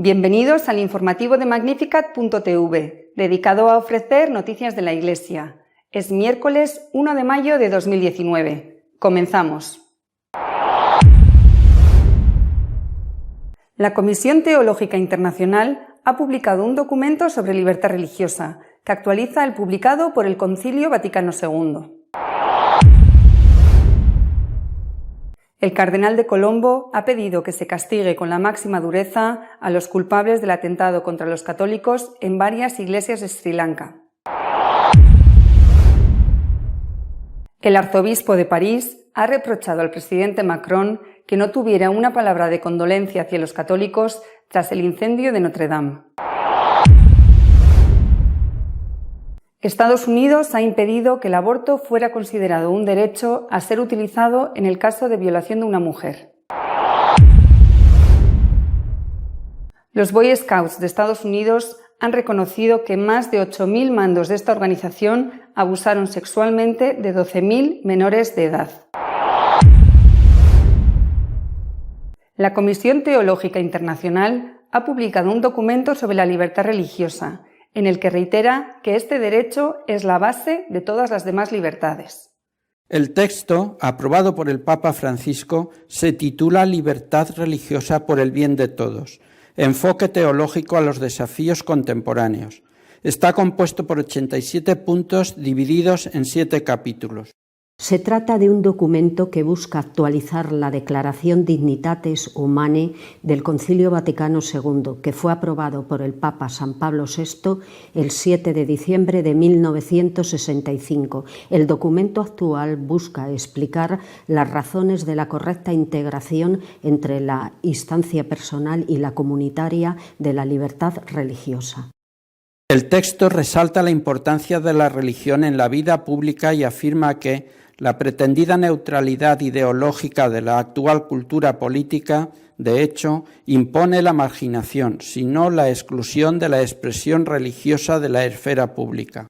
Bienvenidos al informativo de Magnificat.tv, dedicado a ofrecer noticias de la Iglesia. Es miércoles 1 de mayo de 2019. Comenzamos. La Comisión Teológica Internacional ha publicado un documento sobre libertad religiosa, que actualiza el publicado por el Concilio Vaticano II. El cardenal de Colombo ha pedido que se castigue con la máxima dureza a los culpables del atentado contra los católicos en varias iglesias de Sri Lanka. El arzobispo de París ha reprochado al presidente Macron que no tuviera una palabra de condolencia hacia los católicos tras el incendio de Notre Dame. Estados Unidos ha impedido que el aborto fuera considerado un derecho a ser utilizado en el caso de violación de una mujer. Los Boy Scouts de Estados Unidos han reconocido que más de 8.000 mandos de esta organización abusaron sexualmente de 12.000 menores de edad. La Comisión Teológica Internacional ha publicado un documento sobre la libertad religiosa, en el que reitera que este derecho es la base de todas las demás libertades. El texto, aprobado por el Papa Francisco, se titula Libertad religiosa por el bien de todos, enfoque teológico a los desafíos contemporáneos. Está compuesto por 87 puntos divididos en 7 capítulos. Se trata de un documento que busca actualizar la Declaración Dignitatis Humanae del Concilio Vaticano II, que fue aprobado por el Papa San Pablo VI el 7 de diciembre de 1965. El documento actual busca explicar las razones de la correcta integración entre la instancia personal y la comunitaria de la libertad religiosa. El texto resalta la importancia de la religión en la vida pública y afirma que la pretendida neutralidad ideológica de la actual cultura política, de hecho, impone la marginación, sino la exclusión de la expresión religiosa de la esfera pública.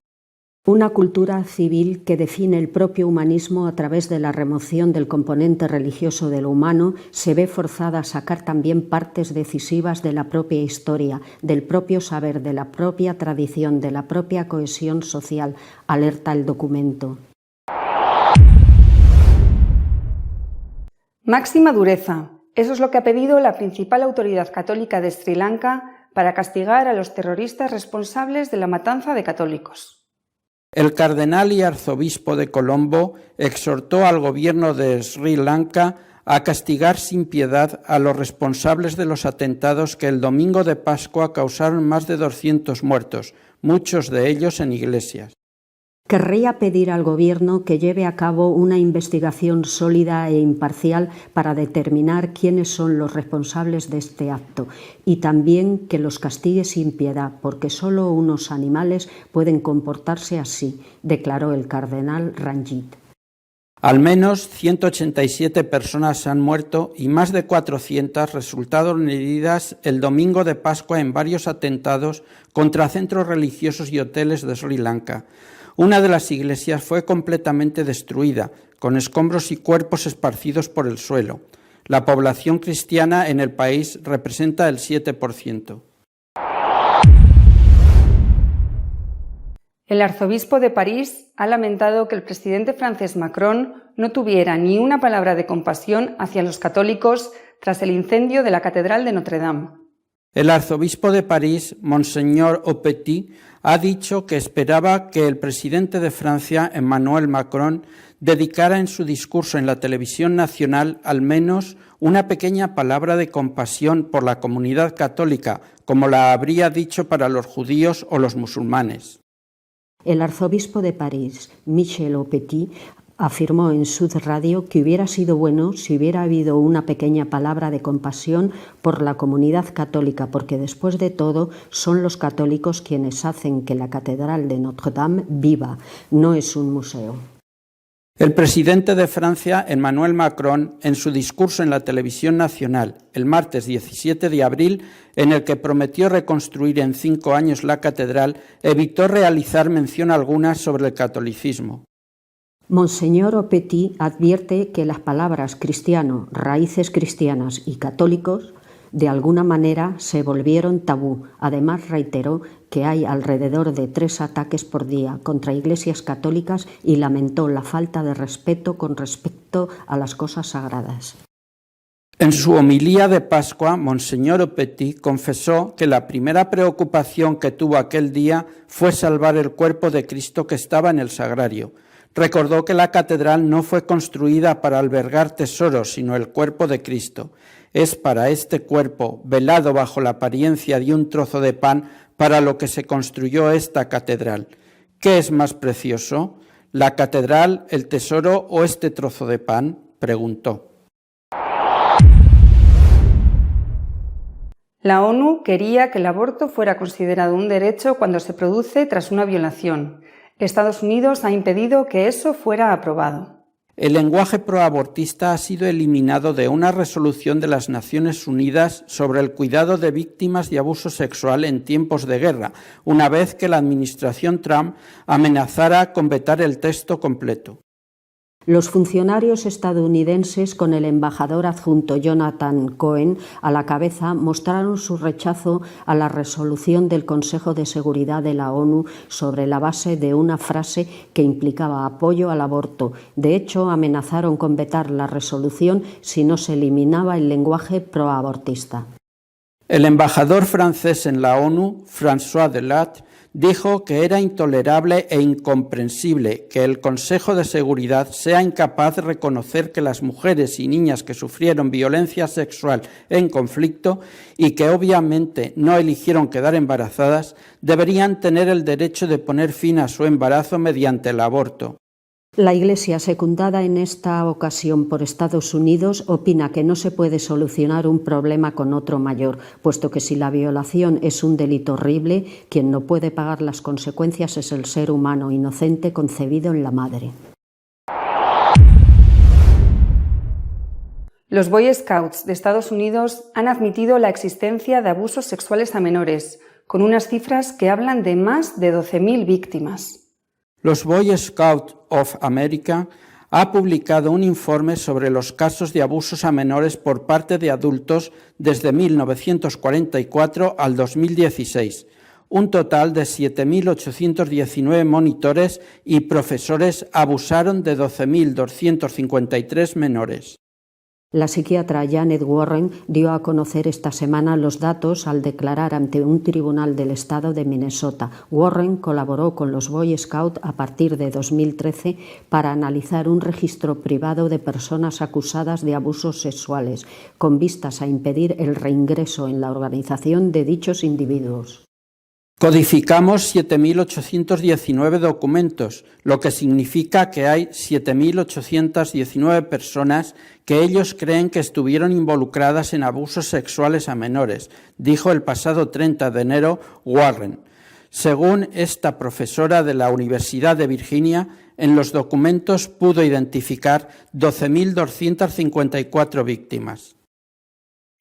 Una cultura civil que define el propio humanismo a través de la remoción del componente religioso de lo humano se ve forzada a sacar también partes decisivas de la propia historia, del propio saber, de la propia tradición, de la propia cohesión social, alerta el documento. Máxima dureza. Eso es lo que ha pedido la principal autoridad católica de Sri Lanka para castigar a los terroristas responsables de la matanza de católicos. El cardenal y arzobispo de Colombo exhortó al gobierno de Sri Lanka a castigar sin piedad a los responsables de los atentados que el domingo de Pascua causaron más de 200 muertos, muchos de ellos en iglesias. Querría pedir al Gobierno que lleve a cabo una investigación sólida e imparcial para determinar quiénes son los responsables de este acto y también que los castigue sin piedad, porque solo unos animales pueden comportarse así, declaró el cardenal Ranjit. Al menos 187 personas han muerto y más de 400 resultaron heridas el domingo de Pascua en varios atentados contra centros religiosos y hoteles de Sri Lanka. Una de las iglesias fue completamente destruida, con escombros y cuerpos esparcidos por el suelo. La población cristiana en el país representa el 7%. El arzobispo de París ha lamentado que el presidente francés Macron no tuviera ni una palabra de compasión hacia los católicos tras el incendio de la Catedral de Notre Dame. El arzobispo de París, Monseñor Aupetit, ha dicho que esperaba que el presidente de Francia, Emmanuel Macron, dedicara en su discurso en la televisión nacional al menos una pequeña palabra de compasión por la comunidad católica, como la habría dicho para los judíos o los musulmanes. El arzobispo de París, Michel Aupetit, afirmó en Sud Radio que hubiera sido bueno si hubiera habido una pequeña palabra de compasión por la comunidad católica, porque después de todo son los católicos quienes hacen que la Catedral de Notre Dame viva, no es un museo. El presidente de Francia, Emmanuel Macron, en su discurso en la televisión nacional el martes 17 de abril, en el que prometió reconstruir en 5 años la catedral, evitó realizar mención alguna sobre el catolicismo. Monseñor Aupetit advierte que las palabras cristiano, raíces cristianas y católicos de alguna manera se volvieron tabú. Además, reiteró que hay alrededor de 3 ataques por día contra iglesias católicas y lamentó la falta de respeto con respecto a las cosas sagradas. En su homilía de Pascua, Monseñor Opetit confesó que la primera preocupación que tuvo aquel día fue salvar el cuerpo de Cristo que estaba en el sagrario. Recordó que la catedral no fue construida para albergar tesoros, sino el cuerpo de Cristo. Es para este cuerpo, velado bajo la apariencia de un trozo de pan, para lo que se construyó esta catedral. ¿Qué es más precioso? ¿La catedral, el tesoro o este trozo de pan?, preguntó. La ONU quería que el aborto fuera considerado un derecho cuando se produce tras una violación. Estados Unidos ha impedido que eso fuera aprobado. El lenguaje proabortista ha sido eliminado de una resolución de las Naciones Unidas sobre el cuidado de víctimas de abuso sexual en tiempos de guerra, una vez que la administración Trump amenazara con vetar el texto completo. Los funcionarios estadounidenses, con el embajador adjunto Jonathan Cohen a la cabeza, mostraron su rechazo a la resolución del Consejo de Seguridad de la ONU sobre la base de una frase que implicaba apoyo al aborto. De hecho, amenazaron con vetar la resolución si no se eliminaba el lenguaje proabortista. El embajador francés en la ONU, François Delattre, dijo que era intolerable e incomprensible que el Consejo de Seguridad sea incapaz de reconocer que las mujeres y niñas que sufrieron violencia sexual en conflicto y que obviamente no eligieron quedar embarazadas, deberían tener el derecho de poner fin a su embarazo mediante el aborto. La Iglesia, secundada en esta ocasión por Estados Unidos, opina que no se puede solucionar un problema con otro mayor, puesto que si la violación es un delito horrible, quien no puede pagar las consecuencias es el ser humano inocente concebido en la madre. Los Boy Scouts de Estados Unidos han admitido la existencia de abusos sexuales a menores, con unas cifras que hablan de más de 12.000 víctimas. Los Boy Scouts of America ha publicado un informe sobre los casos de abusos a menores por parte de adultos desde 1944 al 2016. Un total de 7.819 monitores y profesores abusaron de 12.253 menores. La psiquiatra Janet Warren dio a conocer esta semana los datos al declarar ante un tribunal del estado de Minnesota. Warren colaboró con los Boy Scouts a partir de 2013 para analizar un registro privado de personas acusadas de abusos sexuales, con vistas a impedir el reingreso en la organización de dichos individuos. Codificamos 7.819 documentos, lo que significa que hay 7.819 personas que ellos creen que estuvieron involucradas en abusos sexuales a menores, dijo el pasado 30 de enero Warren. Según esta profesora de la Universidad de Virginia, en los documentos pudo identificar 12.254 víctimas.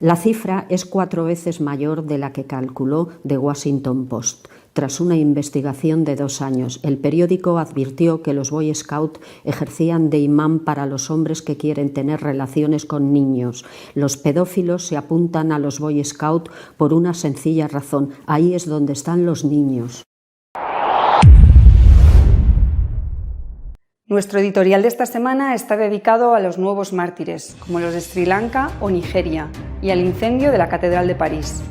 La cifra es 4 veces mayor de la que calculó The Washington Post. Tras una investigación de 2 años, el periódico advirtió que los Boy Scouts ejercían de imán para los hombres que quieren tener relaciones con niños. Los pedófilos se apuntan a los Boy Scouts por una sencilla razón: ahí es donde están los niños. Nuestro editorial de esta semana está dedicado a los nuevos mártires, como los de Sri Lanka o Nigeria, y al incendio de la Catedral de París.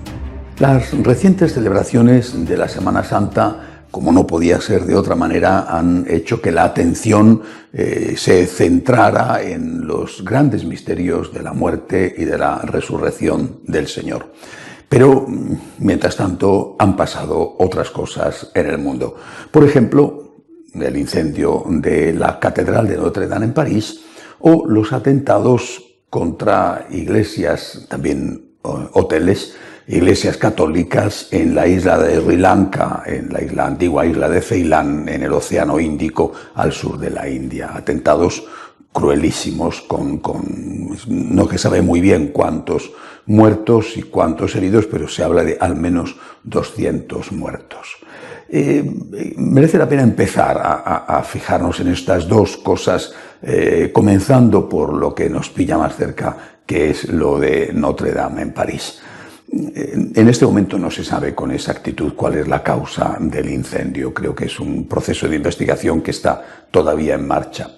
Las recientes celebraciones de la Semana Santa, como no podía ser de otra manera, han hecho que la atención se centrara en los grandes misterios de la muerte y de la resurrección del Señor. Pero, mientras tanto, han pasado otras cosas en el mundo. Por ejemplo, el incendio de la Catedral de Notre Dame en París o los atentados contra iglesias, también hoteles, iglesias católicas en la isla de Sri Lanka, en la antigua isla de Ceilán, en el Océano Índico, al sur de la India. Atentados cruelísimos con no se sabe muy bien cuántos muertos y cuántos heridos, pero se habla de al menos 200 muertos. Merece la pena empezar a fijarnos en estas dos cosas, comenzando por lo que nos pilla más cerca, que es lo de Notre Dame en París. En este momento no se sabe con exactitud cuál es la causa del incendio. Creo que es un proceso de investigación que está todavía en marcha.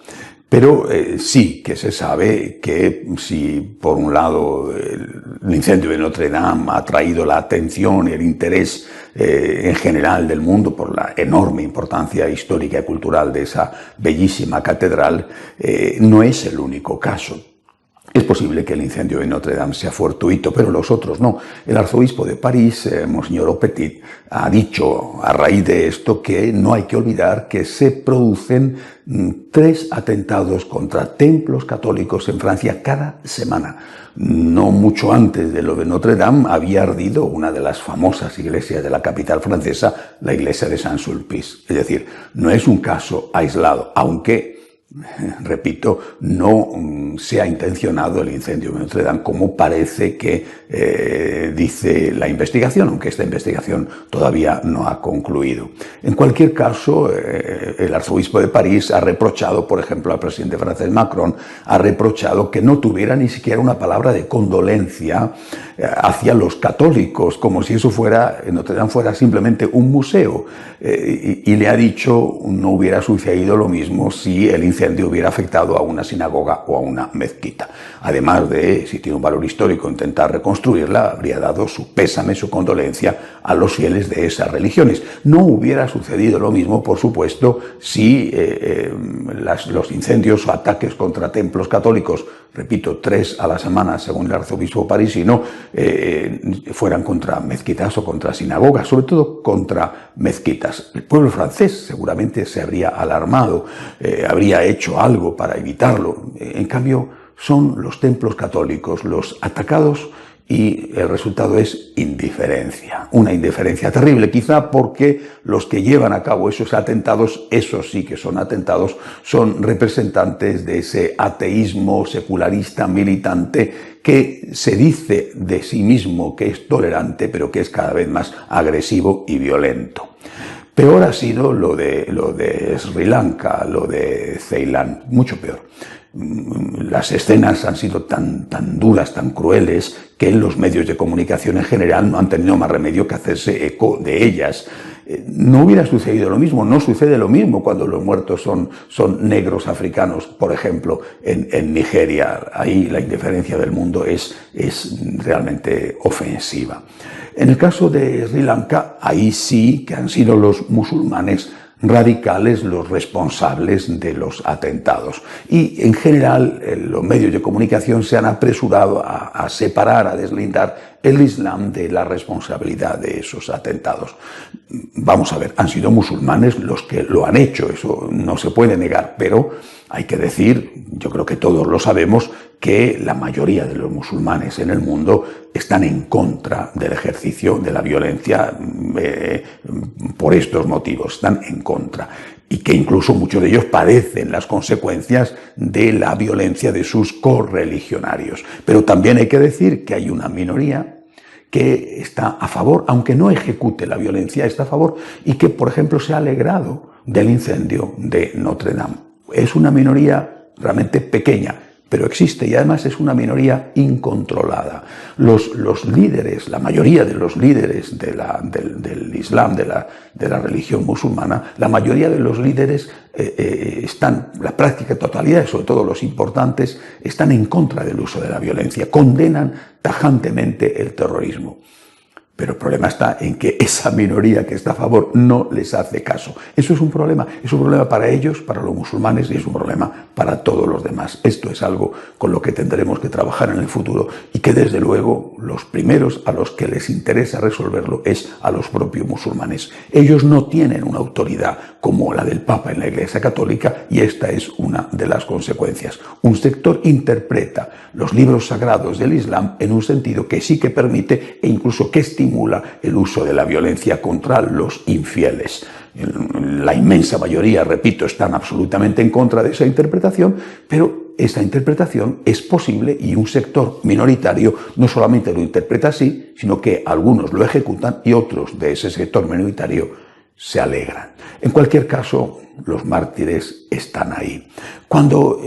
Pero sí que se sabe que si por un lado el incendio de Notre Dame ha traído la atención y el interés en general del mundo por la enorme importancia histórica y cultural de esa bellísima catedral, no es el único caso. Es posible que el incendio de Notre Dame sea fortuito, pero los otros no. El arzobispo de París, Monseñor Aupetit, ha dicho a raíz de esto que no hay que olvidar que se producen 3 atentados contra templos católicos en Francia cada semana. No mucho antes de lo de Notre Dame había ardido una de las famosas iglesias de la capital francesa, la iglesia de Saint-Sulpice. Es decir, no es un caso aislado, aunque, repito, no se ha intencionado el incendio de Notre Dame como parece que dice la investigación, aunque esta investigación todavía no ha concluido. En cualquier caso, el arzobispo de París ha reprochado, por ejemplo, al presidente francés Macron, ha reprochado que no tuviera ni siquiera una palabra de condolencia hacia los católicos, como si eso fuera, Notre Dame fuera simplemente un museo, y le ha dicho no hubiera sucedido lo mismo si el incendio hubiera afectado a una sinagoga o a una mezquita. Además de, si tiene un valor histórico, intentar reconstruirla, habría dado su pésame, su condolencia a los fieles de esas religiones. No hubiera sucedido lo mismo, por supuesto, si los incendios o ataques contra templos católicos, repito, 3 a la semana, según el arzobispo parisino, fueran contra mezquitas o contra sinagogas, sobre todo contra mezquitas. El pueblo francés seguramente se habría alarmado, habría hecho algo para evitarlo. En cambio, son los templos católicos los atacados y el resultado es indiferencia. Una indiferencia terrible, quizá porque los que llevan a cabo esos atentados, esos sí que son atentados, son representantes de ese ateísmo secularista militante que se dice de sí mismo que es tolerante, pero que es cada vez más agresivo y violento. Peor ha sido lo de Sri Lanka, lo de Ceilán, mucho peor. Las escenas han sido tan duras, tan crueles, que los medios de comunicación en general no han tenido más remedio que hacerse eco de ellas. No hubiera sucedido lo mismo, no sucede lo mismo cuando los muertos son negros africanos, por ejemplo, en Nigeria. Ahí la indiferencia del mundo es realmente ofensiva. En el caso de Sri Lanka, ahí sí que han sido los musulmanes radicales los responsables de los atentados. Y en general los medios de comunicación se han apresurado a separar, a deslindar el Islam de la responsabilidad de esos atentados. Vamos a ver, han sido musulmanes los que lo han hecho, eso no se puede negar, pero hay que decir, yo creo que todos lo sabemos, que la mayoría de los musulmanes en el mundo están en contra del ejercicio de la violencia por estos motivos, están en contra. Y que incluso muchos de ellos padecen las consecuencias de la violencia de sus correligionarios. Pero también hay que decir que hay una minoría que está a favor, aunque no ejecute la violencia, está a favor y que, por ejemplo, se ha alegrado del incendio de Notre Dame. Es una minoría realmente pequeña, pero existe y además es una minoría incontrolada. Los líderes, la mayoría de los líderes del Islam, de la religión musulmana, la mayoría de los líderes están, la práctica totalidad, sobre todo los importantes, están en contra del uso de la violencia, condenan tajantemente el terrorismo. Pero el problema está en que esa minoría que está a favor no les hace caso. Eso es un problema para ellos, para los musulmanes, y es un problema para todos los demás. Esto es algo con lo que tendremos que trabajar en el futuro y que desde luego los primeros a los que les interesa resolverlo es a los propios musulmanes. Ellos no tienen una autoridad como la del Papa en la Iglesia Católica y esta es una de las consecuencias. Un sector interpreta los libros sagrados del Islam en un sentido que sí que permite e incluso que estimula el uso de la violencia contra los infieles. La inmensa mayoría, repito, están absolutamente en contra de esa interpretación, pero esta interpretación es posible y un sector minoritario no solamente lo interpreta así, sino que algunos lo ejecutan y otros de ese sector minoritario se alegran. En cualquier caso, los mártires están ahí. Cuando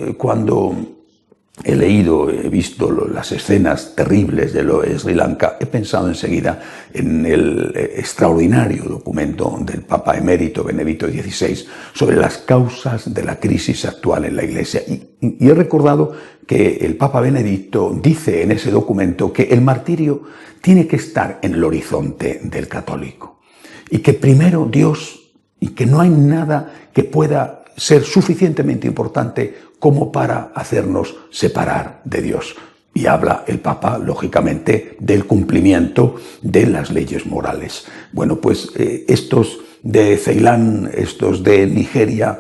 he leído, he visto las escenas terribles de lo de Sri Lanka, he pensado enseguida en el extraordinario documento del Papa Emérito Benedicto XVI sobre las causas de la crisis actual en la Iglesia. Y he recordado que el Papa Benedicto dice en ese documento que el martirio tiene que estar en el horizonte del católico y que primero Dios, y que no hay nada que pueda ser suficientemente importante como para hacernos separar de Dios. Y habla el Papa, lógicamente, del cumplimiento de las leyes morales. Bueno, pues estos de Ceilán, estos de Nigeria,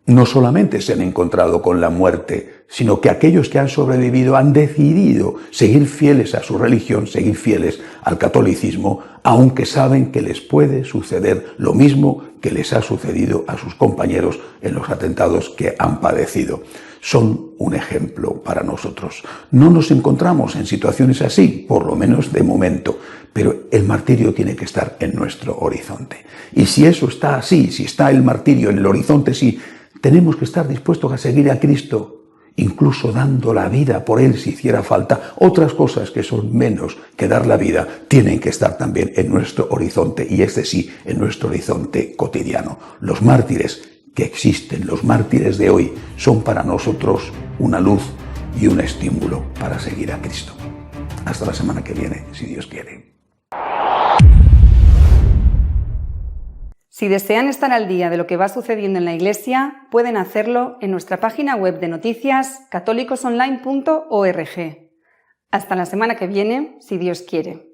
no solamente se han encontrado con la muerte, sino que aquellos que han sobrevivido han decidido seguir fieles a su religión, seguir fieles al catolicismo, aunque saben que les puede suceder lo mismo que les ha sucedido a sus compañeros en los atentados que han padecido. Son un ejemplo para nosotros. No nos encontramos en situaciones así, por lo menos de momento, pero el martirio tiene que estar en nuestro horizonte. Y si eso está así, si está el martirio en el horizonte, sí, tenemos que estar dispuestos a seguir a Cristo, incluso dando la vida por Él si hiciera falta. Otras cosas que son menos que dar la vida tienen que estar también en nuestro horizonte, y este sí, en nuestro horizonte cotidiano. Los mártires que existen, los mártires de hoy, son para nosotros una luz y un estímulo para seguir a Cristo. Hasta la semana que viene, si Dios quiere. Si desean estar al día de lo que va sucediendo en la Iglesia, pueden hacerlo en nuestra página web de noticias católicosonline.org. Hasta la semana que viene, si Dios quiere.